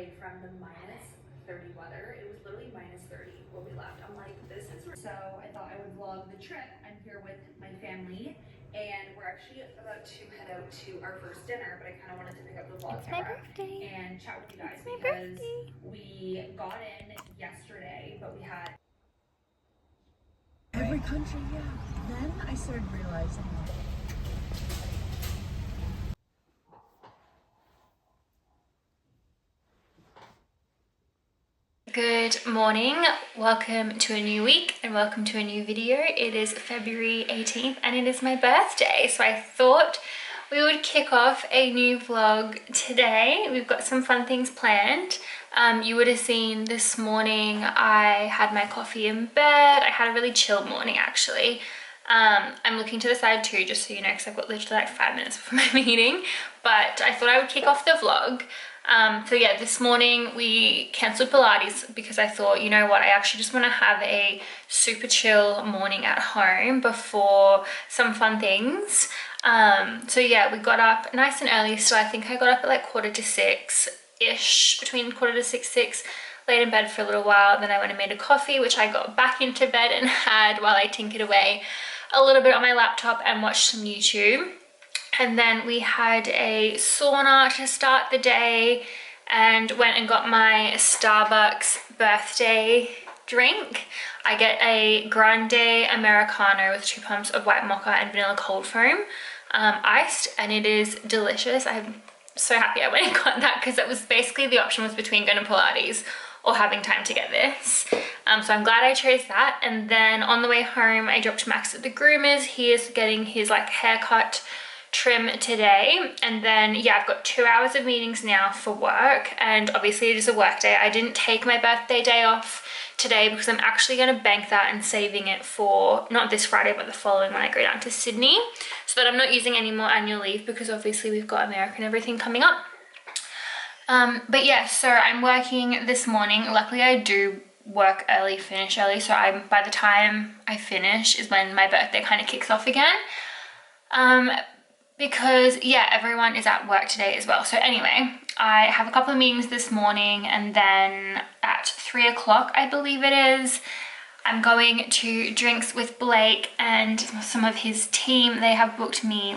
away from the -30 weather. It was literally -30 when we left. I'm like, this is so I thought I would vlog the trip. I'm here with my family and we're actually about to head out to our first dinner, but I kind of wanted to pick up the vlog camera and chat with you guys because we got in yesterday, but we had every country, yeah. Then I started realizing Good morning, welcome to a new week and welcome to a new video. It is February 18th and it is my birthday, so I thought we would kick off a new vlog today. We've got some fun things planned. You would have seen this morning I had my coffee in bed. I had a really chill morning actually. I'm looking to the side too, just so you know, because I've got literally like 5 minutes before my meeting, but I thought I would kick off the vlog. So yeah, this morning we cancelled Pilates because I thought, you know what, I actually just want to have a super chill morning at home before some fun things. So yeah, we got up nice and early, so I think I got up at like 5:45-ish, between 5:45-6, laid in bed for a little while, then I went and made a coffee, which I got back into bed and had while I tinkered away a little bit on my laptop and watched some YouTube. And then we had a sauna to start the day and went and got my Starbucks birthday drink. I get a grande Americano with 2 pumps of white mocha and vanilla cold foam, iced, and it is delicious. I'm so happy I went and got that because it was basically the option was between going to Pilates or having time to get this. So I'm glad I chose that. And then on the way home, I dropped Max at the groomers. He is getting his like haircut trim today, and then yeah, I've got 2 hours of meetings now for work, and obviously it is a work day. I didn't take my birthday day off today because I'm actually going to bank that and saving it for not this Friday but the following when I go down to Sydney, so that I'm not using any more annual leave because obviously we've got America and everything coming up. But yeah, so I'm working this morning. Luckily I do work early, finish early, so by the time I finish is when my birthday kind of kicks off again. Because yeah, everyone is at work today as well. So anyway, I have a couple of meetings this morning, and then at 3 o'clock, I believe it is, I'm going to drinks with Blake and some of his team. They have booked me,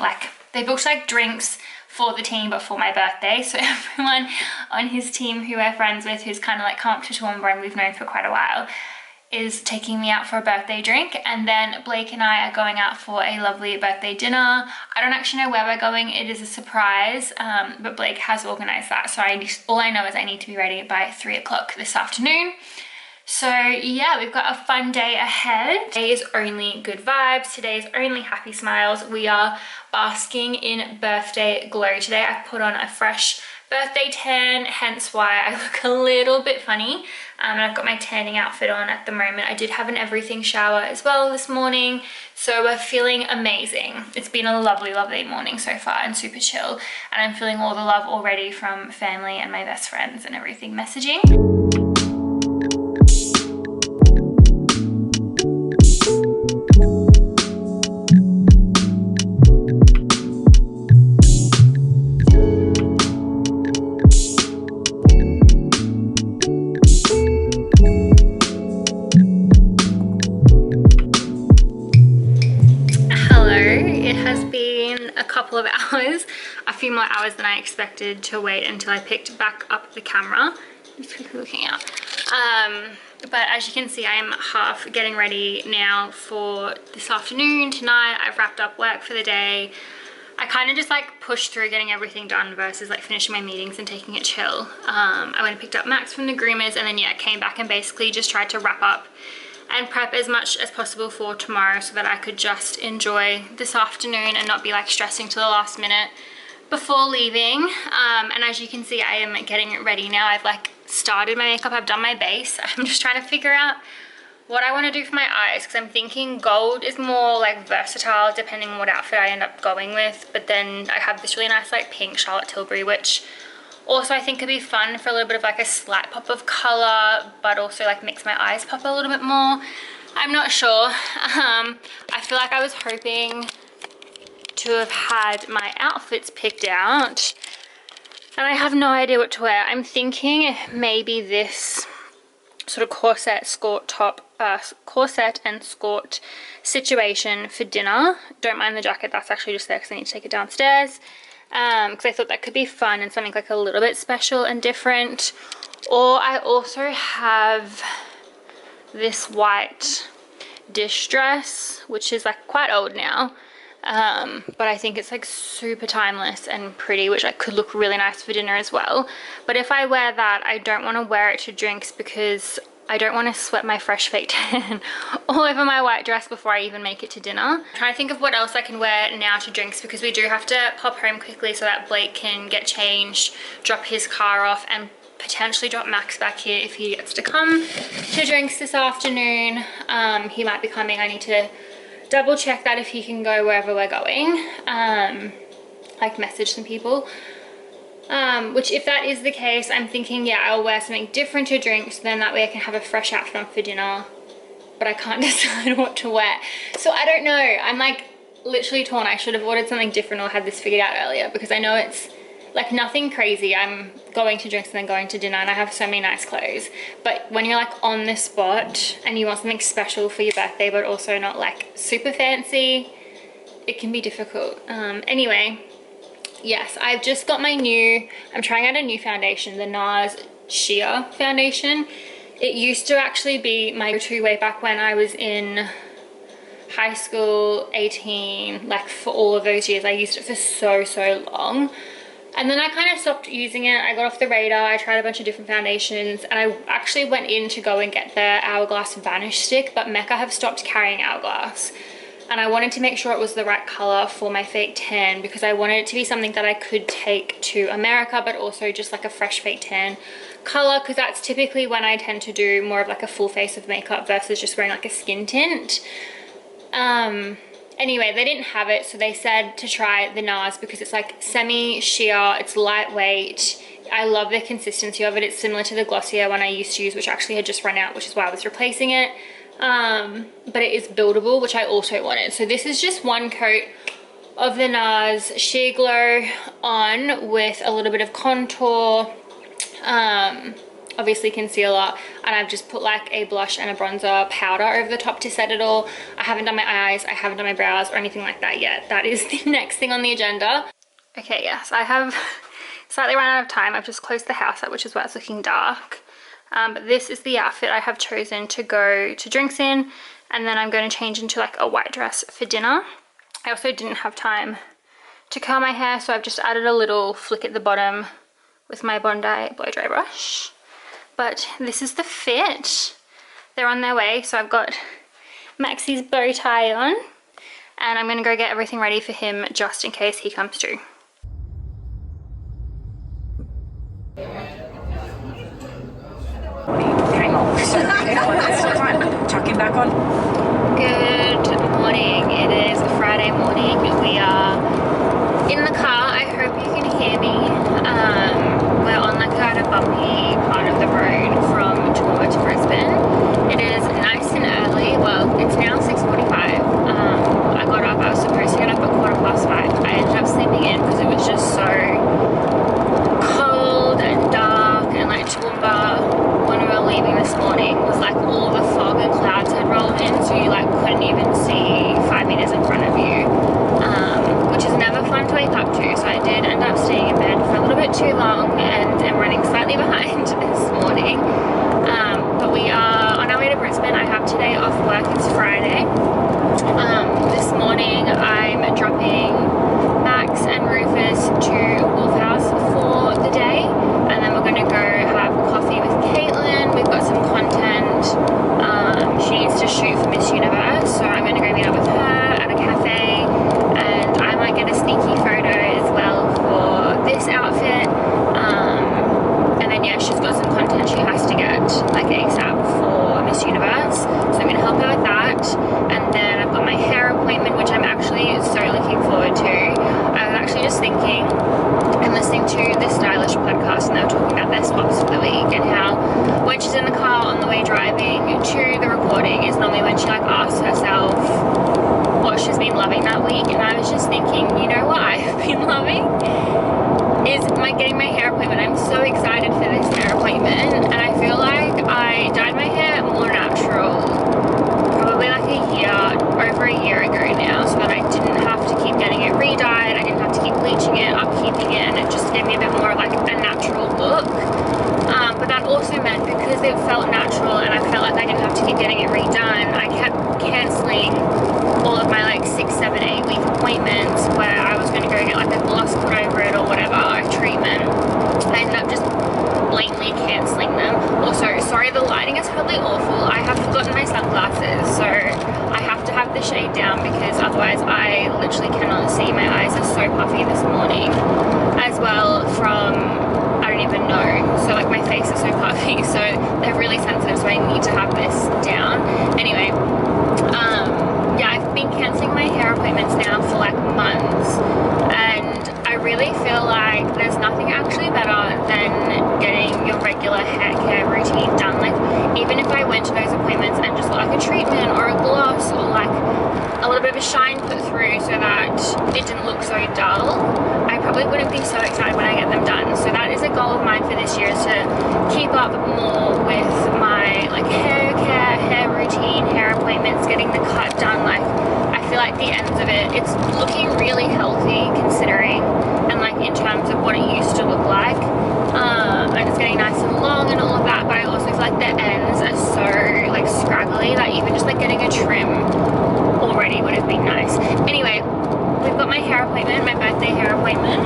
they booked drinks for the team but for my birthday. So everyone on his team who we're friends with, who's kind of like come up to Toowoomba and we've known for quite a while, is taking me out for a birthday drink, and then Blake and I are going out for a lovely birthday dinner. I don't actually know where we're going, it is a surprise, but Blake has organized that, so all I know is I need to be ready by 3 o'clock this afternoon. So yeah, we've got a fun day ahead. Today is only good vibes, today is only happy smiles. We are basking in birthday glow today. I put on a fresh birthday tan, hence why I look a little bit funny. And I've got my tanning outfit on at the moment. I did have an everything shower as well this morning, so we're feeling amazing. It's been a lovely, lovely morning so far and super chill, and I'm feeling all the love already from family and my best friends and everything messaging. Couple of hours, a few more hours than I expected to wait until I picked back up the camera. Just quickly looking out. But as you can see, I am half getting ready now for this afternoon, tonight. I've wrapped up work for the day. I kind of just like pushed through getting everything done versus like finishing my meetings and taking it chill. I went and picked up Max from the groomers, and then yeah, came back and basically just tried to wrap up and prep as much as possible for tomorrow so that I could just enjoy this afternoon and not be like stressing to the last minute before leaving. And as you can see, I am getting ready now. I've like started my makeup, I've done my base. I'm just trying to figure out what I want to do for my eyes, because I'm thinking gold is more like versatile depending on what outfit I end up going with. But then I have this really nice like pink Charlotte Tilbury, which also I think could be fun for a little bit of like a slight pop of color, but also like makes my eyes pop a little bit more. I'm not sure. I feel like I was hoping to have had my outfits picked out And I have no idea what to wear. I'm thinking maybe this sort of corset skirt top, corset and skirt situation for dinner. Don't mind the jacket, that's actually just there because I need to take it downstairs. Because I thought that could be fun and something like a little bit special and different. Or I also have this white dish dress, which is like quite old now. But I think it's like super timeless and pretty, which I could look really nice for dinner as well. But if I wear that, I don't want to wear it to drinks because I don't want to sweat my fresh fake tan all over my white dress before I even make it to dinner. I'm trying to think of what else I can wear now to drinks because we do have to pop home quickly so that Blake can get changed, drop his car off, and potentially drop Max back here if he gets to come to drinks this afternoon. He might be coming. I need to double check that if he can go wherever we're going. Like message some people. Which if that is the case, I'm thinking, yeah, I'll wear something different to drinks, then that way I can have a fresh outfit on for dinner. But I can't decide what to wear. So I don't know. I'm like literally torn. I should have ordered something different or had this figured out earlier because I know it's like nothing crazy. I'm going to drinks and then going to dinner and I have so many nice clothes. But when you're like on the spot and you want something special for your birthday but also not like super fancy, it can be difficult. Anyway, yes, I've just got I'm trying out a new foundation, the NARS Sheer foundation. It used to actually be my go-to way back when I was in high school, 18, like for all of those years. I used it for so long. And then I kind of stopped using it. I got off the radar. I tried a bunch of different foundations and I actually went in to go and get the Hourglass Vanish Stick, but Mecca have stopped carrying Hourglass. And I wanted to make sure it was the right color for my fake tan because I wanted it to be something that I could take to America, but also just like a fresh fake tan color because that's typically when I tend to do more of like a full face of makeup versus just wearing like a skin tint. Anyway, they didn't have it, so they said to try the NARS because it's like semi-sheer, it's lightweight. I love the consistency of it. It's similar to the Glossier one I used to use, which actually had just run out, which is why I was replacing it. But it is buildable, which I also wanted. So this is just one coat of the NARS Sheer Glow on with a little bit of contour, obviously concealer, and I've just put like a blush and a bronzer powder over the top to set it all. I haven't done my eyes, I haven't done my brows or anything like that yet. That is the next thing on the agenda. Okay, yes, I have slightly run out of time. I've just closed the house up, which is why it's looking dark. But this is the outfit I have chosen to go to drinks in, and then I'm going to change into like a white dress for dinner. I also didn't have time to curl my hair, so I've just added a little flick at the bottom with my Bondi blow dry brush. But this is the fit. They're on their way, so I've got Maxie's bow tie on, and I'm going to go get everything ready for him just in case he comes too. Chuck him back on. Good morning. It is Friday morning. We are in the car. I hope you can hear me. We're on like kind of bumpy part of the road from Toowoomba to Brisbane. It is nice and early. Well, it's now 6:45. I got up. I was supposed to get up at 5:15. I ended up sleeping in because it was just so cold and dark, and like Toowoomba, when we were leaving this morning, was like all the fog and clouds had rolled in, so you like couldn't even see 5 meters in front of you, which is never fun to wake up to. So I did end up staying in bed for a little bit too long and am running slightly behind this morning. But we are on our way to Brisbane. I have today off work. It's Friday. This morning I'm dropping Max and Rufus to Wolf House for the day, and then we're going to go have coffee with Caitlin. We've got some content she needs to shoot for Miss Universe, so I'm going to go meet up with her at a cafe, and I might get a sneaky photo as well for this outfit. And then yeah, she's got some content she has to get like ASAP for Miss Universe, so I'm going to help her with that. And then I've got my hair appointment, which I'm actually so looking forward to. I was actually just thinking and listening to the Stylish podcast, and they were talking about their swaps for the week and how when she's in the car on the way driving to the recording is normally when she like asks herself what she's been loving that week. And I was just thinking, you know what I've been loving? is getting my hair appointment. I'm so excited for this hair appointment, and I feel like I dyed my hair more natural probably like over a year ago now, so that I didn't have to keep getting it re-dyed, I didn't have to keep bleaching it, upkeeping it, and it just gave me a bit more of like a natural look. But that also meant, because it felt natural and I felt like I didn't have to keep getting it redone, I kept cancelling all of my like 6, 7, 8 week appointments where I was going to go get like a gloss put over it or whatever, a treatment. I ended up just blatantly cancelling them. Also, sorry, the lighting is probably awful. I have forgotten my sunglasses, so I have to have the shade down because otherwise I literally cannot see. My eyes are so puffy this morning, as well from, I don't even know, so like my face is so puffy, so they're really sensitive, so I need to have this down. Anyway, yeah, I've been cancelling my hair appointments now for like months, and I really feel like there's nothing actually better than getting your regular hair care routine done. Like, even if I went to those appointments and just got like a treatment or a gloss or like a little bit of a shine put through so that it didn't look so dull, I probably wouldn't be so excited when I get them done. So that is a goal of mine for this year, is to keep up more with my like hair care, hair routine, hair appointments, getting the cut done. Like, I feel like the ends of it, it's looking really healthy considering, and like in terms of what it used to look like, and it's getting nice and long and all of that, but I also feel like the ends are so like scraggly that even just like getting a trim already would have been nice. Anyway, we've got my hair appointment, my birthday hair appointment,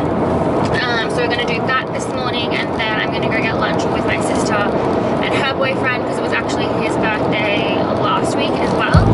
so we're going to do that this morning, and then I'm going to go get lunch with my sister and her boyfriend, because it was actually his birthday last week as well.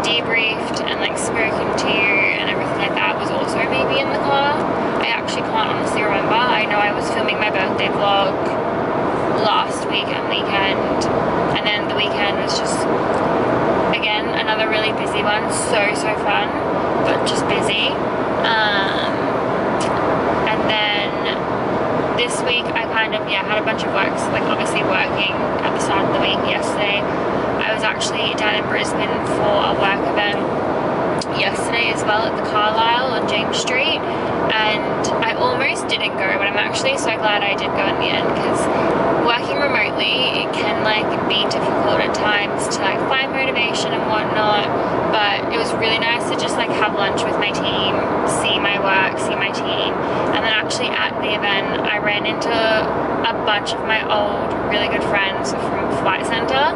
Debriefed and like spoken to you and everything like that was also maybe in the car. I actually can't honestly remember. I know I was filming my birthday vlog last week and weekend, and then the weekend was just, again, another really busy one. So fun, but just busy. And then this week I kind of, yeah, had a bunch of work, so like obviously working at the start of the week yesterday. I was actually down in Brisbane for a work event yesterday as well at the Carlisle on James Street, and I almost didn't go, but I'm actually so glad I did go in the end, because working remotely, it can like be difficult at times to like find motivation and whatnot, but it was really nice to just like have lunch with my team, see my work, see my team. And then actually at the event I ran into a bunch of my old really good friends from Flight Centre.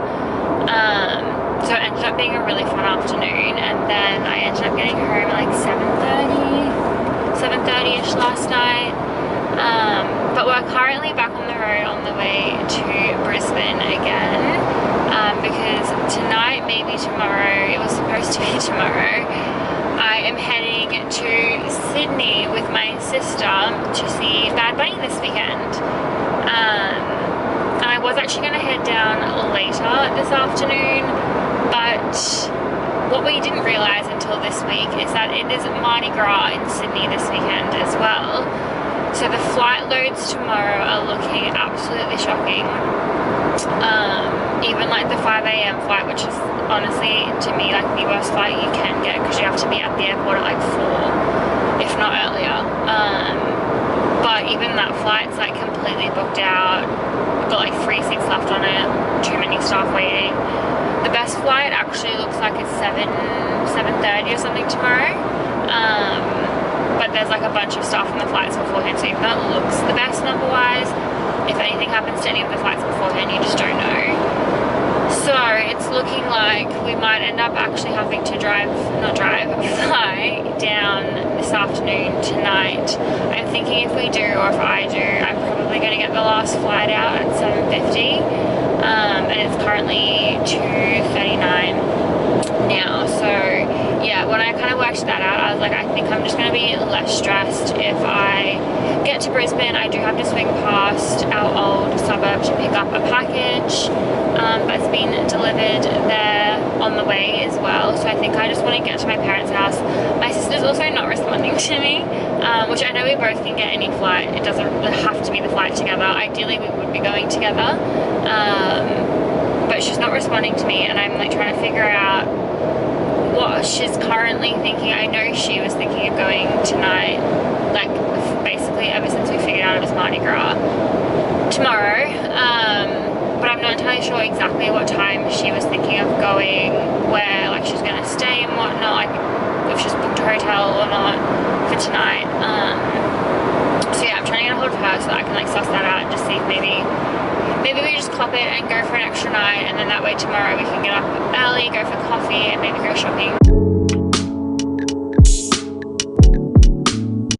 So it ended up being a really fun afternoon, and then I ended up getting home at like 7:30ish last night. But we're currently back on the road on the way to Brisbane again, because tonight, maybe tomorrow, it was supposed to be tomorrow, I am heading to Sydney with my sister to see Bad Bunny this weekend. And I was actually going to head down later this afternoon, But what we didn't realise until this week is that it is Mardi Gras in Sydney this weekend as well. So the flight loads tomorrow are looking absolutely shocking. Even like the 5 a.m. flight, which is honestly to me like the worst flight you can get, because you have to be at the airport at like 4, if not earlier. But even that flight's like completely booked out. We've got like 3 seats left on it, too many staff waiting. The best flight actually looks like it's 7:30 or something tomorrow. But there's like a bunch of staff on the flights beforehand, so even though it looks the best number wise, if anything happens to any of the flights beforehand, you just don't know. So it's looking like we might end up actually having to fly down this afternoon tonight. I'm thinking if we do, or if I do, I'm probably going to get the last flight out at 7:50, and it's currently 2:39 now. So yeah, when I kind of worked that out, I was like, I think I'm just going to be less stressed if I get to Brisbane. I do have to swing past our old suburb to pick up a package that's been delivered there on the way as well. So I think I just want to get to my parents' house. My sister's also not responding to me, which I know we both can get any flight. It doesn't have to be the flight together. Ideally we would be going together, but she's not responding to me, and I'm like trying to figure out what she's currently thinking. I know she was thinking of going tonight, like basically ever since we figured out it was Mardi Gras tomorrow, but I'm not entirely sure exactly what time she was thinking of going, where like she's gonna stay and whatnot, like if she's booked a hotel or not for tonight. So yeah, I'm trying to get a hold of her so that I can like suss that out and just see if maybe we just clock it and go for an extra night, and then that way tomorrow we can get up early, go for coffee, and maybe go shopping.